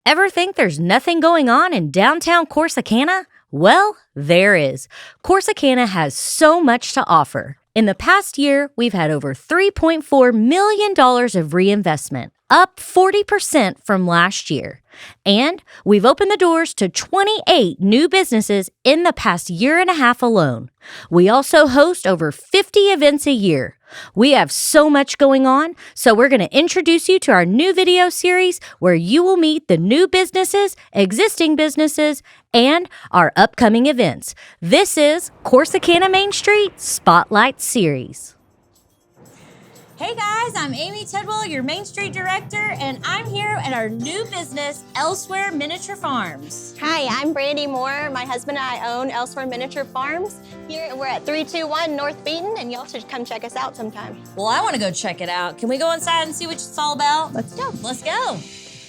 Ever think there's nothing going on in downtown Corsicana? Well, there is. Corsicana has so much to offer. In the past year, we've had over $3.4 million of reinvestment, up 40% from last year. And we've opened the doors to 28 new businesses in the past year and a half alone. We also host over 50 events a year. We have so much going on, so we're going to introduce you to our new video series where you will meet the new businesses, existing businesses, and our upcoming events. This is Corsicana Main Street Spotlight Series. Hey guys, I'm Amy Tidwell, your Main Street Director, and I'm here at our new business, Elsewhere Miniature Farms. Hi, I'm Brandy Moore. My husband and I own Elsewhere Miniature Farms. Here we're at 321 North Beaton, and y'all should come check us out sometime. Well, I want to go check it out. Can we go inside and see what it's all about? Let's go. Let's go.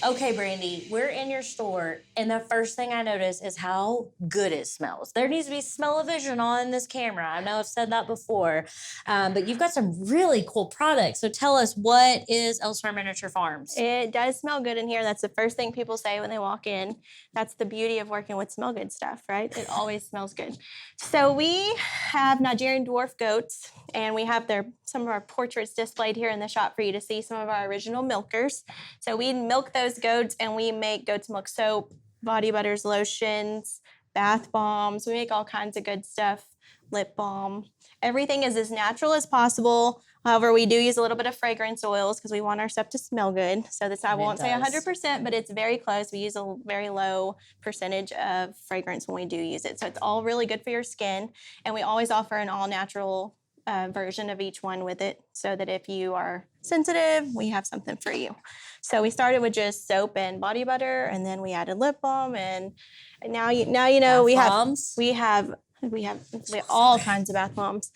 Okay, Brandy, we're in your store, and the first thing I notice is how good it smells. There needs to be smell-o-vision on this camera. I know I've said that before, but you've got some really cool products. So tell us, what is Elsewhere Miniature Farms? It does smell good in here. That's the first thing people say when they walk in. That's the beauty of working with smell good stuff, right? It always smells good. So we have Nigerian dwarf goats, and we have some of our portraits displayed here in the shop for you to see some of our original milkers. So we milk those goats, and we make goat's milk soap, body butters, lotions, bath bombs. We make all kinds of good stuff, lip balm. Everything is as natural as possible. However, we do use a little bit of fragrance oils because we want our stuff to smell good. So this, I won't say 100%, but it's very close. We use a very low percentage of fragrance when we do use it. So it's all really good for your skin. And we always offer an all-natural version of each one with it, so that if you are sensitive, we have something for you. So we started with just soap and body butter, and then we added lip balm, and now you know we have all kinds of bath bombs,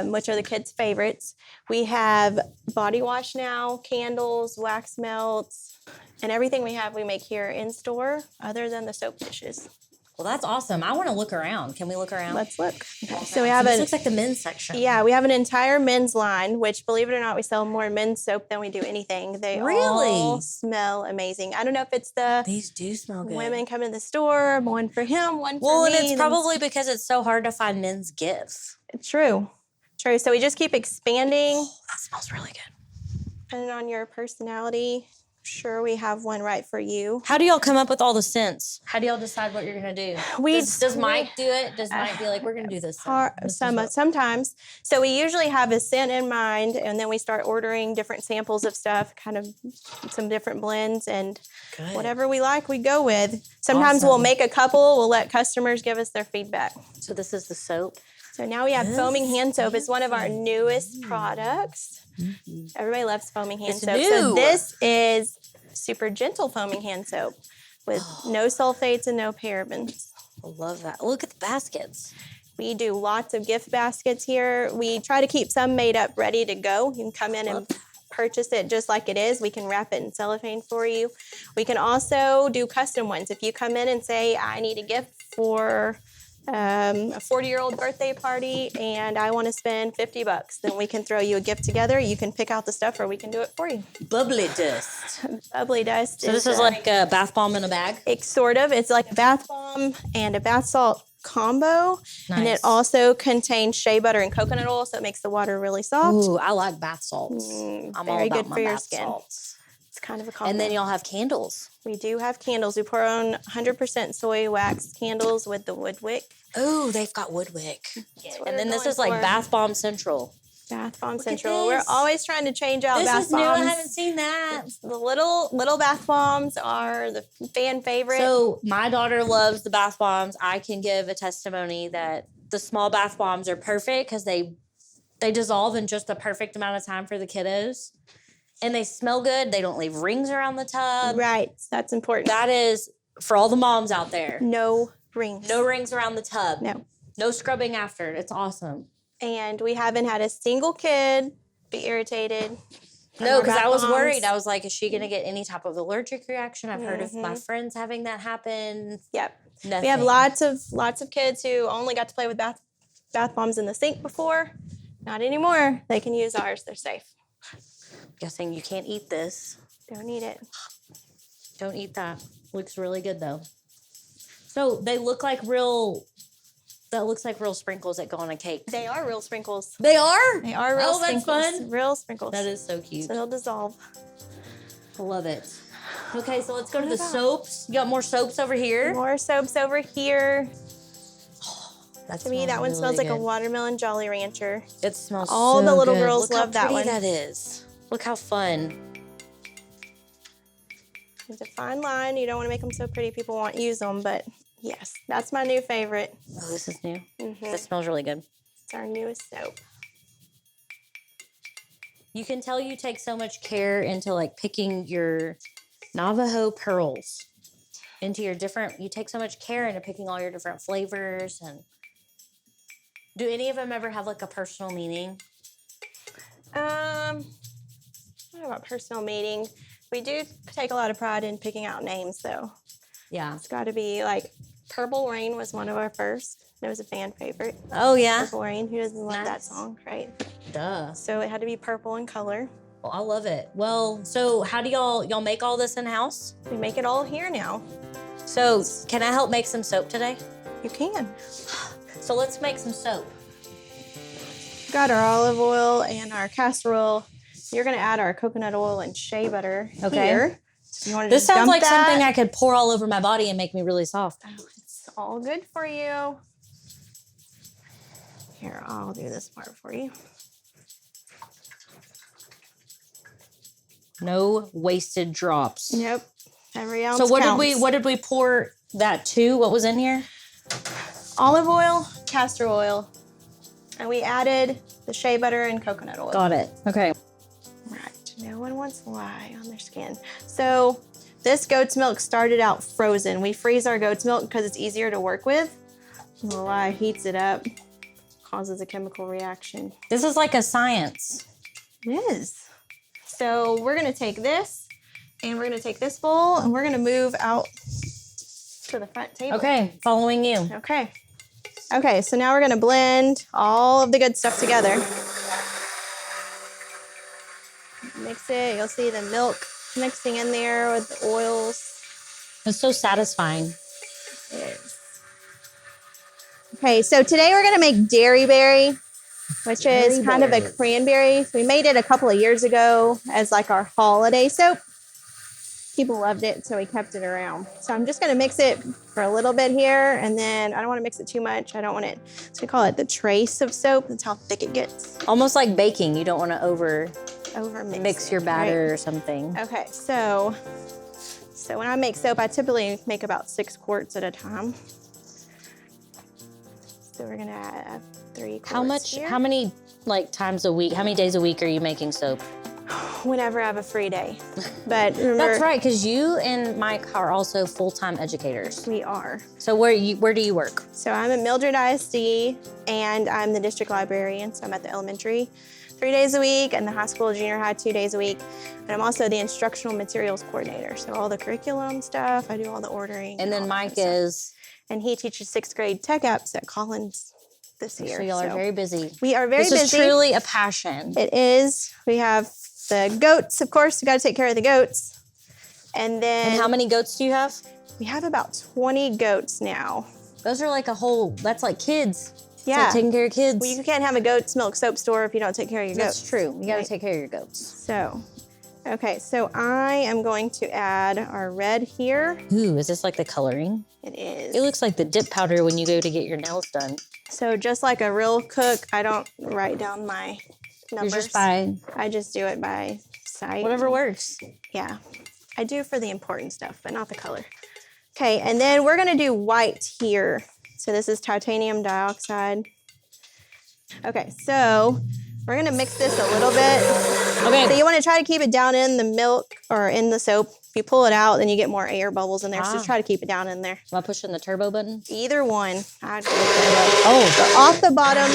which are the kids' favorites. We have body wash now, candles, wax melts, and everything we make here in store, other than the soap dishes. Well, that's awesome. I want to look around. Can we look around? Let's look. Okay. So we have this looks like the men's section. Yeah, we have an entire men's line, which, believe it or not, we sell more men's soap than we do anything. They all smell amazing. I don't know if it's these do smell good. Women come in the store, one for him, one for me. Well, and it's probably because it's so hard to find men's gifts. True. So we just keep expanding. Oh, that smells really good. Depending on your personality. Sure, we have one right for you. How do y'all come up with all the scents? How do y'all decide what you're going to do? Does Mike do it? Does Mike be like, we're going to do this? Sometimes. So we usually have a scent in mind, and then we start ordering different samples of stuff, kind of some different blends, and whatever we like, we go with. Sometimes we'll make a couple. We'll let customers give us their feedback. So this is the soap. So now we have foaming hand soap. It's one of our newest products. Mm-hmm. Everybody loves foaming hand soap. New. So this is super gentle foaming hand soap with no sulfates and no parabens. I love that. Look at the baskets. We do lots of gift baskets here. We try to keep some made up ready to go. You can come in and purchase it just like it is. We can wrap it in cellophane for you. We can also do custom ones. If you come in and say, I need a gift for a 40-year-old birthday party and I want to spend $50, then we can throw you a gift together. You can pick out the stuff or we can do it for you. Bubbly dust. Bubbly dust. So this is like a bath bomb in a bag? It's like a bath bomb and a bath salt combo. Nice. And it also contains shea butter and coconut oil, so it makes the water really soft. Ooh, I like bath salts. I'm all about my bath salts. It's kind of a combo. And then y'all have candles. We do have candles. We pour on 100% soy wax candles with the wood wick. Oh, they've got wood wick. And then this is like Bath Bomb Central. Bath Bomb Central. We're always trying to change out bath bombs. This is new. I haven't seen that. The little bath bombs are the fan favorite. So my daughter loves the bath bombs. I can give a testimony that the small bath bombs are perfect because they dissolve in just the perfect amount of time for the kiddos. And they smell good. They don't leave rings around the tub. Right. That's important. That is for all the moms out there. No rings. No rings around the tub. No. No scrubbing after. It's awesome. And we haven't had a single kid be irritated. No, because I was worried. I was like, is she going to get any type of allergic reaction? I've heard of my friends having that happen. Yep. Nothing. We have lots of kids who only got to play with bath bombs in the sink before. Not anymore. They can use ours. They're safe. Guessing you can't eat this. Don't eat it. Don't eat that. Looks really good though. So they look like real. That looks like real sprinkles that go on a cake. They are real sprinkles. They are? They are real that's sprinkles. fun. Real sprinkles. That is so cute. So they'll dissolve. I love it. Okay, so let's go to the soaps. You got more soaps over here? More soaps over here. That's To me, that one smells like a watermelon Jolly Rancher. It smells All so the little good. girls Look love that how one. pretty that is. Look how fun. It's a fine line. You don't want to make them so pretty people won't use them, but yes, that's my new favorite. Oh, this is new. Mm-hmm. That smells really good. It's our newest soap. You can tell you take so much care into like picking your Navajo pearls into your different, you take so much care into picking all your different flavors. And do any of them ever have like a personal meaning? I don't know about personal meaning. We do take a lot of pride in picking out names though. Yeah. It's got to be like Purple Rain was one of our first. It was a fan favorite. Oh, yeah. Purple Rain. Who doesn't love that Nice. song, right? Duh. So it had to be purple in color. Well, I love it. Well, so how do y'all make all this in-house? We make it all here now. So can I help make some soap today? You can. So let's make some soap. Got our olive oil and our castor oil. You're gonna add our coconut oil and shea butter here. So you want to This just sounds dump like that? something I could pour all over my body and make me really soft. Oh, it's all good for you. Here, I'll do this part for you. No wasted drops. Nope. Every ounce So what counts. did we pour that to? What was in here? Olive oil, castor oil, and we added the shea butter and coconut oil. Got it. Okay. Right. No one wants lye on their skin. So this goat's milk started out frozen. We freeze our goat's milk because it's easier to work with. The lye heats it up, causes a chemical reaction. This is like a science. It is. So we're gonna take this and we're gonna take this bowl and we're gonna move out to the front table. Okay, following you. Okay. Okay, so now we're gonna blend all of the good stuff together. Mix it, you'll see the milk mixing in there with the oils. It's so satisfying. It is. Okay, so today we're gonna make dairy berry, which is kind of a cranberry. We made it a couple of years ago as like our holiday soap. People loved it, so we kept it around. So I'm just gonna mix it for a little bit here, and then I don't wanna mix it too much. I don't want it, so we call it the trace of soap. That's how thick it gets. Almost like baking. You don't want to over Mix your it, batter right? or something. Okay, so when I make soap, I typically make about 6 quarts at a time. So we're gonna add 3 quarts here. How many like times a week, how many days a week are you making soap? Whenever I have a free day. But remember, That's right, because you and Mike are also full-time educators. we are. So where do you work? So I'm at Mildred ISD, and I'm the district librarian, so I'm at the elementary 3 days a week, and the high school, junior high 2 days a week. And I'm also the instructional materials coordinator, so all the curriculum stuff, I do all the ordering. And then all that Mike kind of stuff. is, And he teaches 6th grade tech apps at Collins this year. so y'all are very busy. We are very busy. This is truly a passion. It is. We have the goats, of course. We got to take care of the goats. And then And how many goats do you have? we have about 20 goats now. Those are like that's like kids. It's Yeah. like taking care of kids. Well, you can't have a goat's milk soap store if you don't take care of your goats. That's true. You got to Right. take care of your goats. So, okay, so I am going to add our red here. Ooh, is this like the coloring? It is. It looks like the dip powder when you go to get your nails done. So just like a real cook, I don't write down my numbers. You're just by I just do it by sight. whatever works. Yeah, I do for the important stuff, but not the color. Okay, and then we're gonna do white here. So this is titanium dioxide. Okay, so we're gonna mix this a little bit. So Okay. you wanna try to keep it down in the milk or in the soap. If you pull it out, then you get more air bubbles in there. So just try to keep it down in there. Am I pushing the turbo button? Either one. I'd go turbo. Oh, So off the bottom.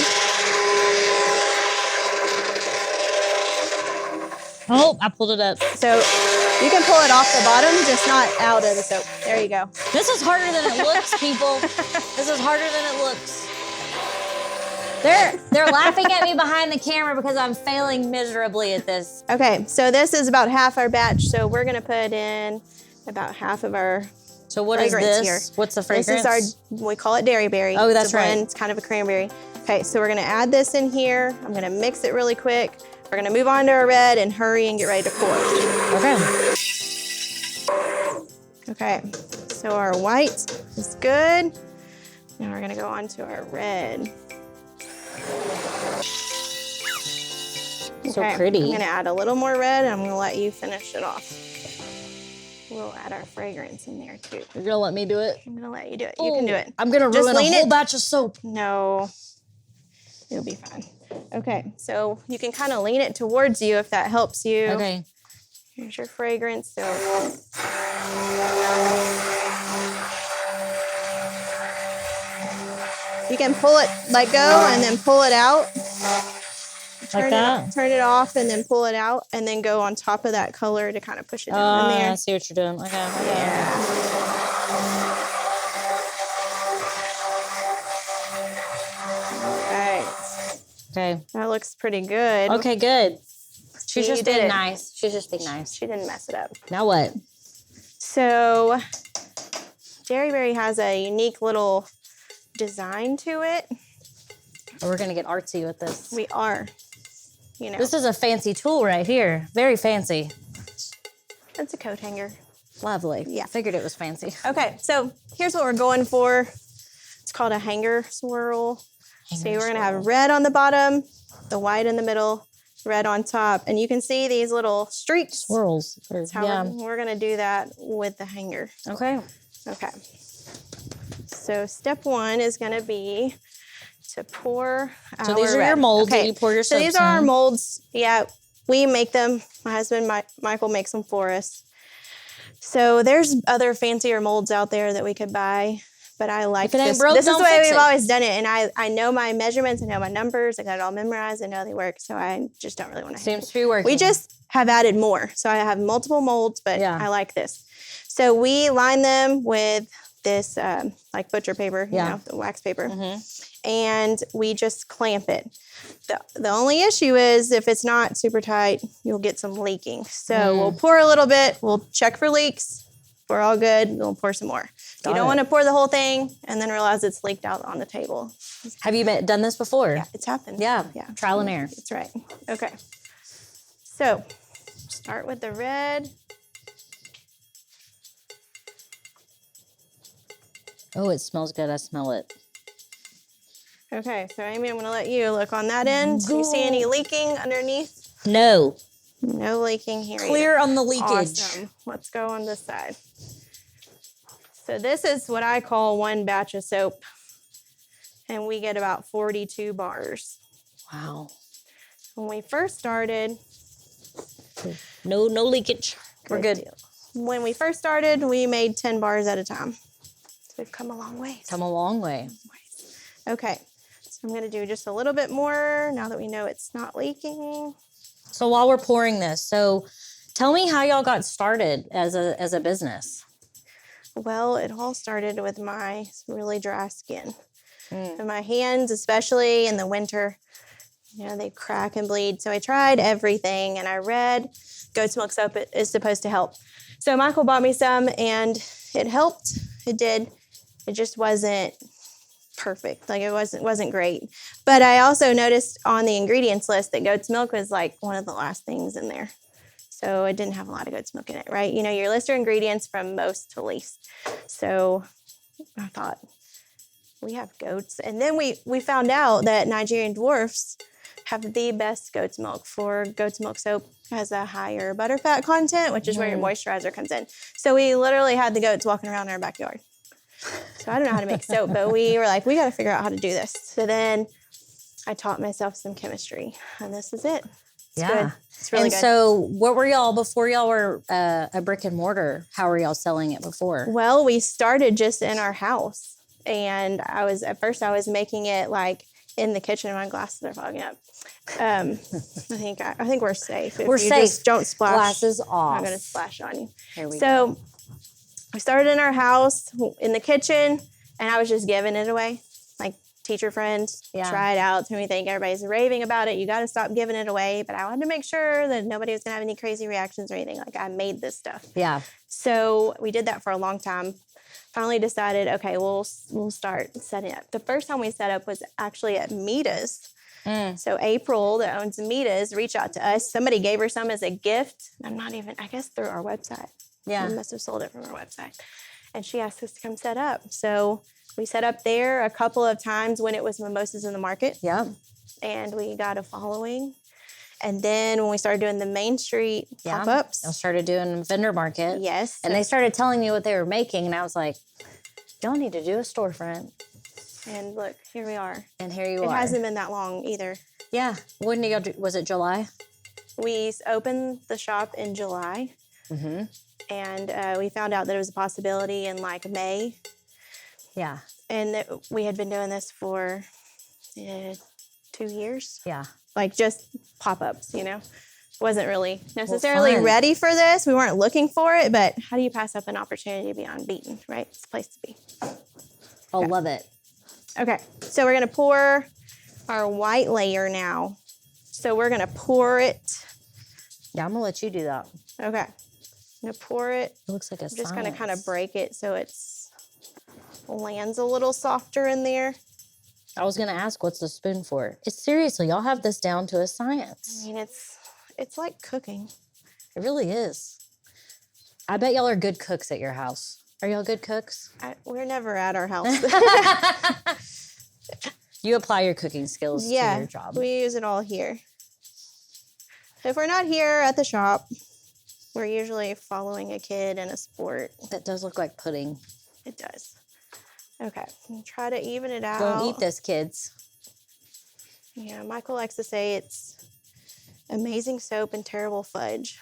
I pulled it up. So you can pull it off the bottom, just not out of the soap. There you go. This is harder than it looks, people. This is harder than it looks. They're laughing at me behind the camera because I'm failing miserably at this. Okay, so this is about half our batch. So we're gonna put in about half of our So what is fragrance this? here. What's the fragrance? This is we call it dairy berry. Oh, that's it's a blend. right. It's kind of a cranberry. Okay, so we're gonna add this in here. I'm gonna mix it really quick. We're gonna move on to our red and hurry and get ready to pour. Okay. Okay, so our white is good. Now we're gonna go on to our red. So pretty. I'm gonna add a little more red and I'm gonna let you finish it off. We'll add our fragrance in there too. You're gonna let me do it? I'm gonna let you do it. You can do it. I'm gonna Just ruin a lean whole it. batch of soap. No, it'll be fine. Okay, so you can kind of lean it towards you if that helps you. Okay. Here's your fragrance. So you can pull it, let go, and then pull it out. Like that? Turn it off and then pull it out, and then go on top of that color to kind of push it down in there. I see what you're doing. Okay. Yeah. All right. Okay. That looks pretty good. Okay, good. She's See, just you did being it. nice. She's just being nice. She didn't mess it up. Now what? So, Dairy Berry has a unique little design to it. We're gonna get artsy with this. We are, you know. This is a fancy tool right here. Very fancy. It's a coat hanger. Lovely. Yeah. Figured it was fancy. Okay, so here's what we're going for. It's called a hanger swirl. So we're gonna have red on the bottom, the white in the middle, red on top, and you can see these little streaks. Swirls. That's how we're gonna do that with the hanger. Okay. Okay. So step one is gonna be to pour So these are red. your molds that Okay, you pour your so soaps these are our in. molds. Yeah, we make them. My husband, Michael, makes them for us. So there's other fancier molds out there that we could buy, but I like If it ain't this. broke, This is the don't way fix we've it. always done it, and I know my measurements, I know my numbers, I got it all memorized, I know they work, so I just don't really want to. Seems to be working. We just have added more, so I have multiple molds, but Yeah. I like this. So we line them with this like butcher paper, you know, the wax paper, and we just clamp it. The only issue is if it's not super tight, you'll get some leaking. So we'll pour a little bit, we'll check for leaks. If we're all good, we'll pour some more. You don't want to pour the whole thing and then realize it's leaked out on the table. Have you done this before? Yeah, it's happened. Yeah. Yeah. Trial and error. That's right. Okay. So start with the red. Oh, it smells good. I smell it. Okay, so Amy, I'm gonna let you look on that end. Do you see any leaking underneath? No. No leaking here. Clear either. on the leakage. Awesome. Let's go on this side. So this is what I call one batch of soap, and we get about 42 bars. Wow. When we first started, No leakage. We're good. deal. When we first started, we made 10 bars at a time. So we've come a long way. Come a long way. Okay, so I'm gonna do just a little bit more now that we know it's not leaking. So while we're pouring this, so tell me how y'all got started as a business. Well, it all started with my really dry skin. And my hands, especially in the winter, you know, they crack and bleed. So I tried everything, and I read goat's milk soap is supposed to help. So Michael bought me some, and it helped. It did. It just wasn't perfect. Like it wasn't great. But I also noticed on the ingredients list that goat's milk was like one of the last things in there. So it didn't have a lot of goat's milk in it, right? You know, you list your ingredients from most to least. So I thought, we have goats. And then we found out that Nigerian dwarfs have the best goat's milk. For goat's milk soap has a higher butterfat content, which is where your moisturizer comes in. So we literally had the goats walking around in our backyard. So I don't know how to make soap, but we were like, we got to figure out how to do this. So then I taught myself some chemistry, and this is it. It's good. It's really and good. so what were y'all, before y'all were a brick and mortar, how were y'all selling it before? Well, we started just in our house, and at first I was making it like in the kitchen. My glasses are fogging up. I think we're safe. If We're you safe. Just don't splash. Glasses off. I'm gonna splash on you. Here we go. So we started in our house in the kitchen, and I was just giving it away, like teacher friends Yeah. try it out. So we think everybody's raving about it. You got to stop giving it away. But I wanted to make sure that nobody was going to have any crazy reactions or anything. Like, I made this stuff. Yeah. So we did that for a long time. Finally decided, okay, we'll start setting up. The first time we set up was actually at Mita's. So April, that owns Mita's, reached out to us. Somebody gave her some as a gift. I guess through our website. Yeah. We must have sold it from our website. And she asked us to come set up. So we set up there a couple of times when it was mimosas in the market. Yep. And we got a following. And then when we started doing the Main Street pop-ups. I started doing vendor market. Yes. And they started telling you what they were making. And I was like, y'all need to do a storefront. And look, here we are. And here you are. It hasn't been that long either. Yeah. When did y'all do, was it July? We opened the shop in July. Mm-hmm. And we found out that it was a possibility in like May. Yeah. And that we had been doing this for 2 years. Yeah. Like just pop-ups, you know. Wasn't really necessarily fun. ready for this. We weren't looking for it, but how do you pass up an opportunity to be unbeaten, right? It's a place to be. Oh, love it. Okay, so we're gonna pour our white layer now. So we're gonna pour it. Yeah, I'm gonna let you do that. Okay, I'm gonna pour it. It looks like a I'm just gonna science. kind of break it so it's lands a little softer in there. I was gonna ask, what's the spoon for? It's seriously, y'all have this down to a science. I mean, it's like cooking. It really is. I bet y'all are good cooks at your house. Are y'all good cooks? We're never at our house. You apply your cooking skills to your job. We use it all here. If we're not here at the shop, we're usually following a kid in a sport. That does look like pudding. It does. Okay, try to even it out. Don't eat this, kids. Yeah, Michael likes to say it's amazing soap and terrible fudge.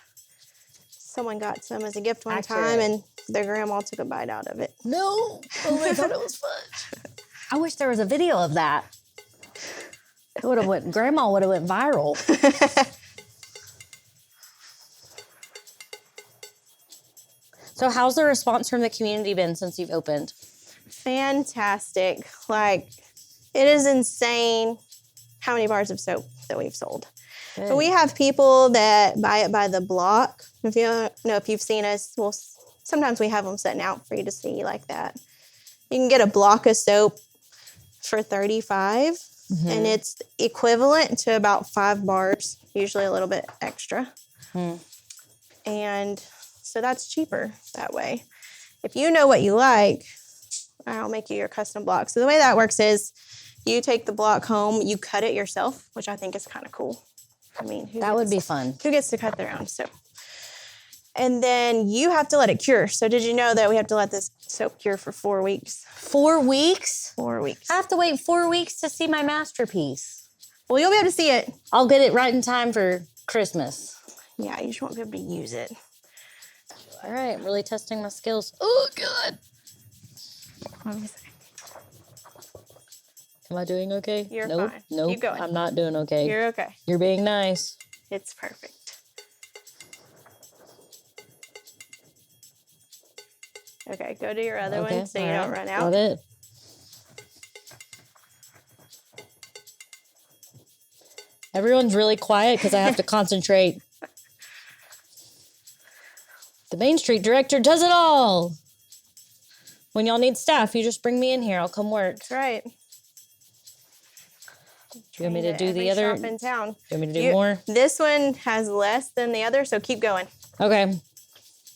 Someone got some as a gift one time, and their grandma took a bite out of it. No. Oh, I thought it was fudge. I wish there was a video of that. It would have went, Grandma would have went viral. So how's the response from the community been since you've opened? Fantastic. Like, it is insane how many bars of soap that we've sold. Good. But we have people that buy it by the block. If you know, if you've seen us, sometimes we have them sitting out for you to see like that. You can get a block of soap for $35, and it's equivalent to about 5 bars, usually a little bit extra. And so that's cheaper that way. If you know what you like, I'll make you your custom block. So the way that works is you take the block home, you cut it yourself, which I think is kind of cool. I mean, That would be fun. who gets to cut their own soap? And then you have to let it cure. So did you know that we have to let this soap cure for 4 weeks? 4 weeks? 4 weeks. I have to wait 4 weeks to see my masterpiece. Well, you'll be able to see it. I'll get it right in time for Christmas. Yeah, you just won't be able to use it. All right, I'm really testing my skills. Oh, God. Let me see. Am I doing okay? You're nope. fine. Nope. Keep going. I'm not doing okay. You're okay. You're being nice. It's perfect. Okay, go to your other Okay, one so you all don't right, run out. Got it. Everyone's really quiet because I have to concentrate. The Main Street director does it all. When y'all need staff, you just bring me in here. I'll come work. That's right. You want me to do the Every other? shop in town. You want me to do more? This one has less than the other, so keep going. Okay.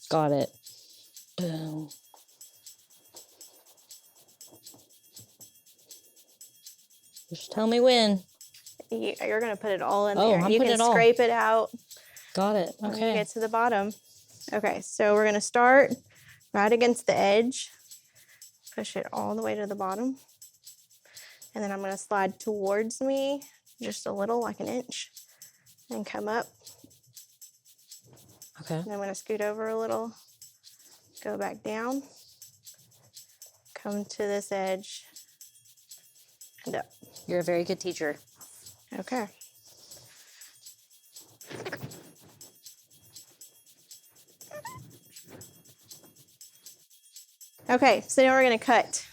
Got it. Boom. Just tell me when. You're going to put it all in Oh, there. I'm You putting can it all. scrape it out Got it. when you Okay. get to the bottom. Okay, so we're going to start right against the edge. Push it all the way to the bottom. And then I'm going to slide towards me just a little, like an inch, and come up. Okay. And I'm going to scoot over a little, go back down, come to this edge, and up. You're a very good teacher. Okay. Okay, so now we're going to cut.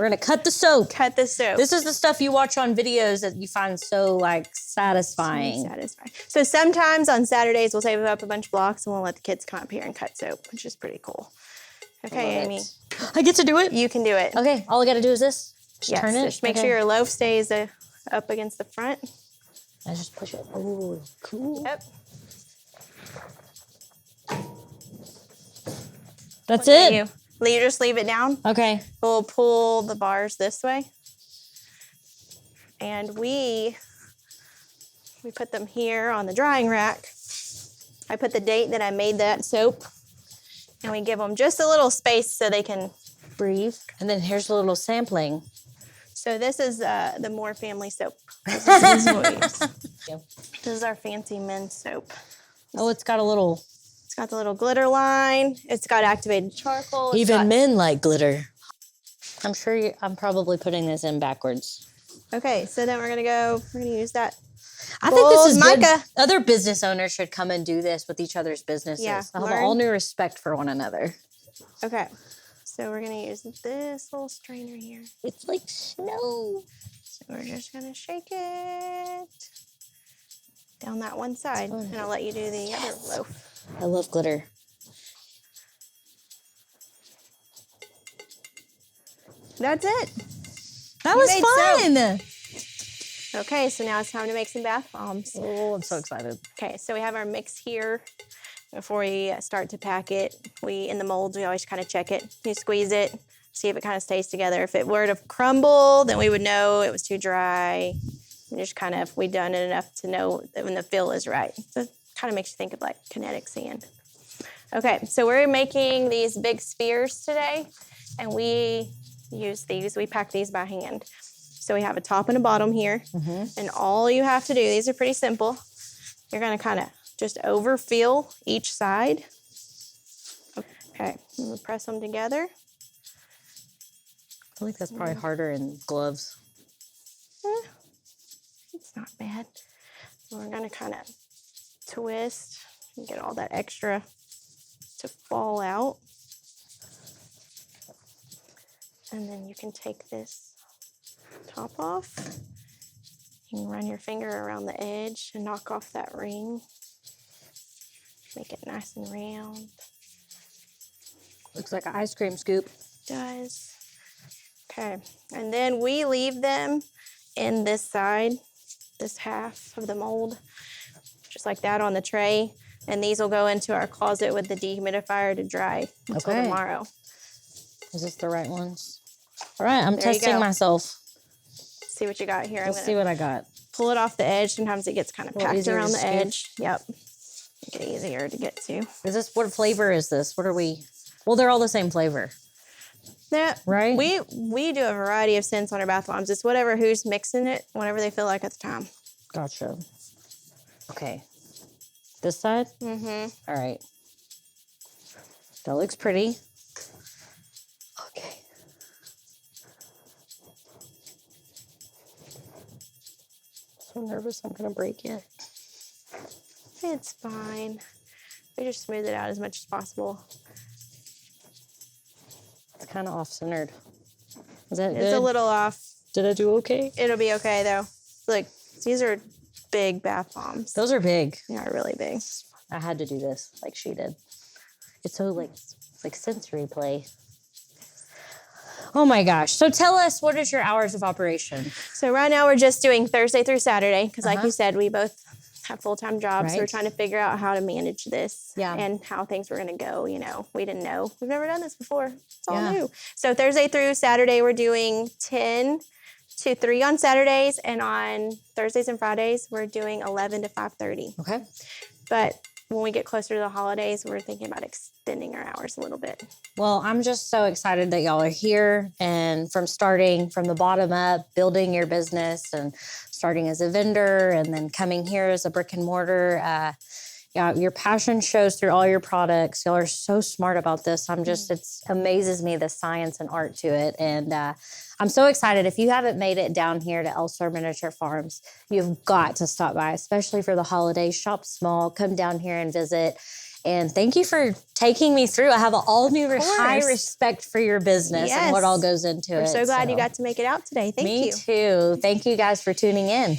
We're gonna cut the soap. Cut the soap. This is the stuff you watch on videos that you find so like satisfying. So sometimes on Saturdays we'll save up a bunch of blocks and we'll let the kids come up here and cut soap, which is pretty cool. Okay, Amy. I get to do it? You can do it. Okay, all I gotta do is this? Just turn it? Just make sure your loaf stays up against the front. I just push it. Oh, cool. Yep. That's it? You just leave it down. Okay. We'll pull the bars this way. And we put them here on the drying rack. I put the date that I made that soap. And we give them just a little space so they can breathe. And then here's a little sampling. So this is the Moore family soap. This is our fancy men's soap. Oh, it's got a little... It's got the little glitter line. It's got activated charcoal. Even men like glitter. I'm sure I'm probably putting this in backwards. Okay, so then we're gonna use that. I think this is mica. good. Other business owners should come and do this with each other's businesses. Yeah, I have all new respect for one another. Okay, so we're gonna use this little strainer here. It's like snow. So we're just gonna shake it down that one side, and I'll let you do the other loaf. I love glitter. That's it. That was fun. Okay, so now it's time to make some bath bombs. Oh, I'm so excited. Okay, so we have our mix here. Before we start to pack it, in the molds, we always kind of check it. You squeeze it, see if it kind of stays together. If it were to crumble, then we would know it was too dry. And just kind of, we've done it enough to know that when the fill is right. So it kind of makes you think of like kinetic sand. Okay, so we're making these big spheres today, and we use these. We pack these by hand. So we have a top and a bottom here, and all you have to do, these are pretty simple. You're gonna kind of just overfill each side. Okay, and we'll press them together. I feel like that's probably harder in gloves. It's not bad. So we're gonna kind of twist and get all that extra to fall out. And then you can take this top off. You can run your finger around the edge and knock off that ring. Make it nice and round. Looks like an ice cream scoop. It does. Okay, and then we leave them in this side, this half of the mold, just like that on the tray. And these will go into our closet with the dehumidifier to dry until tomorrow. Is this the right ones? All right, I'm testing myself. See what you got here. Let's see what I got. Pull it off the edge. Sometimes it gets kind of packed around the edge. Yep. Make it easier to get to. Is this, what flavor is this? What are we? Well, they're all the same flavor. Yeah. Right? We do a variety of scents on our bath bombs. It's whatever who's mixing it, whatever they feel like at the time. Gotcha. Okay. This side? Mm-hmm. All right. That looks pretty. Okay. So nervous I'm gonna break it. It's fine. We just smooth it out as much as possible. It's kind of off-centered. Is that good? It's a little off. Did I do okay? It'll be okay though. Look, these are big bath bombs. Those are big. They are really big. I had to do this like she did. It's so like sensory play. Oh my gosh. So tell us, what is your hours of operation? So right now we're just doing Thursday through Saturday because like you said, we both have full-time jobs. Right. So we're trying to figure out how to manage this Yeah. and how things were going to go. You know, we didn't know. We've never done this before. It's all Yeah. new. So Thursday through Saturday, we're doing 10 to 3 on Saturdays. And on Thursdays and Fridays, we're doing 11 to 5:30. Okay. But when we get closer to the holidays, we're thinking about extending our hours a little bit. Well, I'm just so excited that y'all are here and from starting from the bottom up, building your business and starting as a vendor and then coming here as a brick and mortar. Yeah, your passion shows through all your products. Y'all are so smart about this. It amazes me the science and art to it. And I'm so excited. If you haven't made it down here to Elstar Miniature Farms, you've got to stop by, especially for the holidays. Shop small, come down here and visit. And thank you for taking me through. I have an all new high course. respect for your business and what Yes. all goes into it. We're so glad you got to make it out today. Thank you. Me too. Thank you guys for tuning in.